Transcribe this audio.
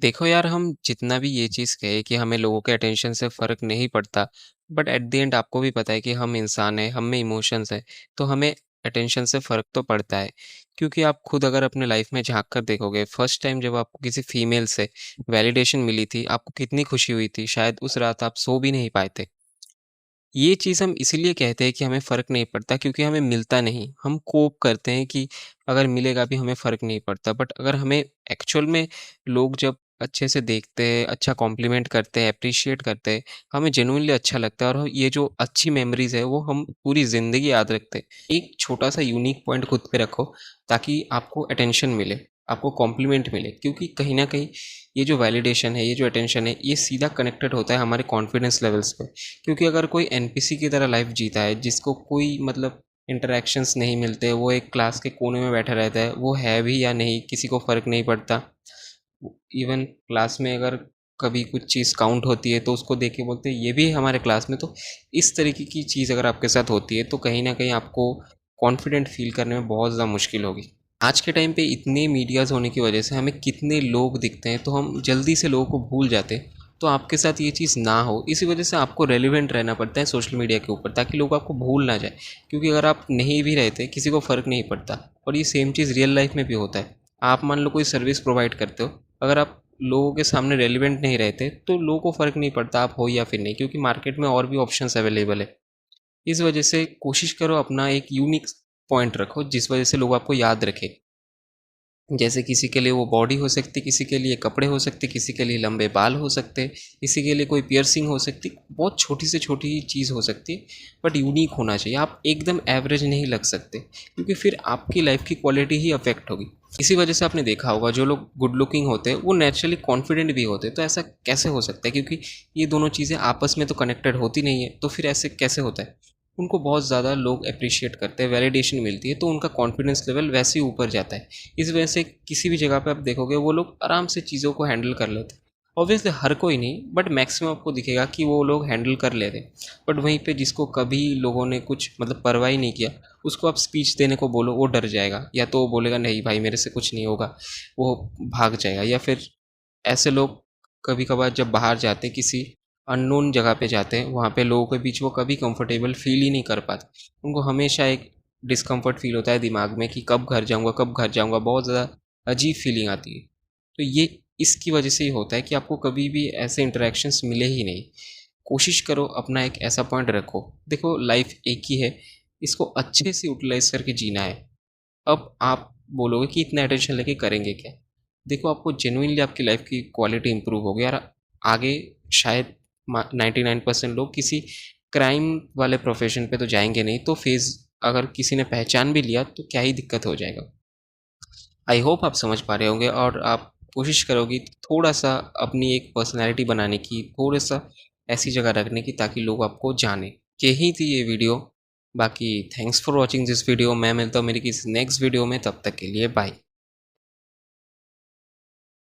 देखो यार, हम जितना भी ये चीज़ कहें कि हमें लोगों के अटेंशन से फ़र्क नहीं पड़ता, बट एट द एंड आपको भी पता है कि हम इंसान हैं, हम में इमोशंस हैं, तो हमें अटेंशन से फ़र्क तो पड़ता है। क्योंकि आप खुद अगर अपने लाइफ़ में झाँक कर देखोगे, फर्स्ट टाइम जब आपको किसी फीमेल से वैलिडेशन मिली थी, आपको कितनी खुशी हुई थी, शायद उस रात आप सो भी नहीं पाए थे। ये चीज़ हम इसीलिए कहते हैं कि हमें फ़र्क नहीं पड़ता क्योंकि हमें मिलता नहीं। हम कोप करते हैं कि अगर मिलेगा भी हमें फ़र्क नहीं पड़ता। बट अगर हमें एक्चुअल में लोग जब अच्छे से देखते हैं, अच्छा कॉम्प्लीमेंट करते हैं, एप्रिशिएट करते हैं, हमें जेनुइनली अच्छा लगता है और ये जो अच्छी मेमोरीज़ है वो हम पूरी ज़िंदगी याद रखते हैं। एक छोटा-सा यूनिक पॉइंट खुद पे रखो ताकि आपको अटेंशन मिले, आपको कॉम्प्लीमेंट मिले क्योंकि कहीं न कहीं ये जो वैलिडेशन है, ये जो अटेंशन है, ये सीधा कनेक्टेड होता है हमारे कॉन्फिडेंस लेवल्स पे। क्योंकि अगर कोई एनपीसी की तरह लाइफ जीता है जिसको कोई मतलब इंटरेक्शंस नहीं मिलते, वो एक क्लास के कोने में बैठा रहता है, वो है भी या नहीं किसी को फ़र्क नहीं पड़ता। इवन क्लास में अगर कभी कुछ चीज़ काउंट होती है तो उसको देख के बोलते हैं ये भी है हमारे क्लास में। तो इस तरीके की चीज़ अगर आपके साथ होती है तो कहीं ना कहीं आपको कॉन्फिडेंट फील करने में बहुत ज़्यादा मुश्किल होगी। आज के टाइम पे इतने मीडियाज़ होने की वजह से हमें कितने लोग दिखते हैं तो हम जल्दी से लोगों को भूल जाते हैं। तो आपके साथ ये चीज़ ना हो इसी वजह से आपको रेलिवेंट रहना पड़ता है सोशल मीडिया के ऊपर ताकि लोग आपको भूल ना जाए। क्योंकि अगर आप नहीं भी रहते किसी को फ़र्क नहीं पड़ता। और ये सेम चीज़ रियल लाइफ में भी होता है। आप मान लो कोई सर्विस प्रोवाइड करते हो, अगर आप लोगों के सामने रेलिवेंट नहीं रहते तो लोगों को फ़र्क नहीं पड़ता आप हो या फिर नहीं, क्योंकि मार्केट में और भी ऑप्शंस अवेलेबल है। इस वजह से कोशिश करो अपना एक यूनिक पॉइंट रखो जिस वजह से लोग आपको याद रखें। जैसे किसी के लिए वो बॉडी हो सकती, किसी के लिए कपड़े हो सकते, किसी के लिए लंबे बाल हो सकते, किसी के लिए कोई पियर्सिंग हो सकती, बहुत छोटी से छोटी चीज़ हो सकती है। बट यूनिक होना चाहिए, आप एकदम एवरेज नहीं लग सकते क्योंकि फिर आपकी लाइफ की क्वालिटी ही अफेक्ट होगी। इसी वजह से आपने देखा होगा जो लोग गुड लुकिंग होते हैं वो नेचुरली कॉन्फिडेंट भी होते हैं। तो ऐसा कैसे हो सकता है? क्योंकि ये दोनों चीज़ें आपस में तो कनेक्टेड होती नहीं है, तो फिर ऐसे कैसे होता है? उनको बहुत ज़्यादा लोग अप्रिशिएट करते हैं, वैलिडेशन मिलती है तो उनका कॉन्फिडेंस लेवल वैसे ही ऊपर जाता है। इस वजह से किसी भी जगह पे आप देखोगे वो लोग आराम से चीज़ों को हैंडल कर लेते हैं। ऑब्वियसली हर कोई नहीं, बट मैक्सिमम आपको दिखेगा कि वो लोग हैंडल कर लेते हैं। बट वहीं पे जिसको कभी लोगों ने कुछ मतलब परवाह ही नहीं किया, उसको आप स्पीच देने को बोलो वो डर जाएगा, या तो वो बोलेगा नहीं भाई मेरे से कुछ नहीं होगा, वो भाग जाएगा। या फिर ऐसे लोग कभी कभार जब बाहर जाते किसी अननोन जगह पे जाते हैं, वहाँ पे लोगों के बीच वो कभी कंफर्टेबल फील ही नहीं कर पाते। उनको हमेशा एक डिस्कम्फर्ट फील होता है दिमाग में कि कब घर जाऊँगा, कब घर जाऊँगा, बहुत ज़्यादा अजीब फीलिंग आती है। तो ये इसकी वजह से ही होता है कि आपको कभी भी ऐसे इंटरेक्शंस मिले ही नहीं। कोशिश करो अपना एक ऐसा पॉइंट रखो, देखो लाइफ एक ही है, इसको अच्छे से यूटिलाइज करके जीना है। अब आप बोलोगे कि इतना अटेंशन लेके करेंगे क्या? देखो आपको जेनुइनली आपकी लाइफ की क्वालिटी इंप्रूव होगी और आगे शायद 99% लोग किसी क्राइम वाले प्रोफेशन पे तो जाएंगे नहीं, तो फेज अगर किसी ने पहचान भी लिया तो क्या ही दिक्कत हो जाएगा। आई होप आप समझ पा रहे होंगे और आप कोशिश करोगी थोड़ा सा अपनी एक पर्सनैलिटी बनाने की, थोड़ा सा ऐसी जगह रखने की ताकि लोग आपको जाने। यही थी ये वीडियो। बाकी thanks for watching this video. मैं मिलता हूँ मेरी किसी नेक्स्ट वीडियो में, तब तक के लिए बाय।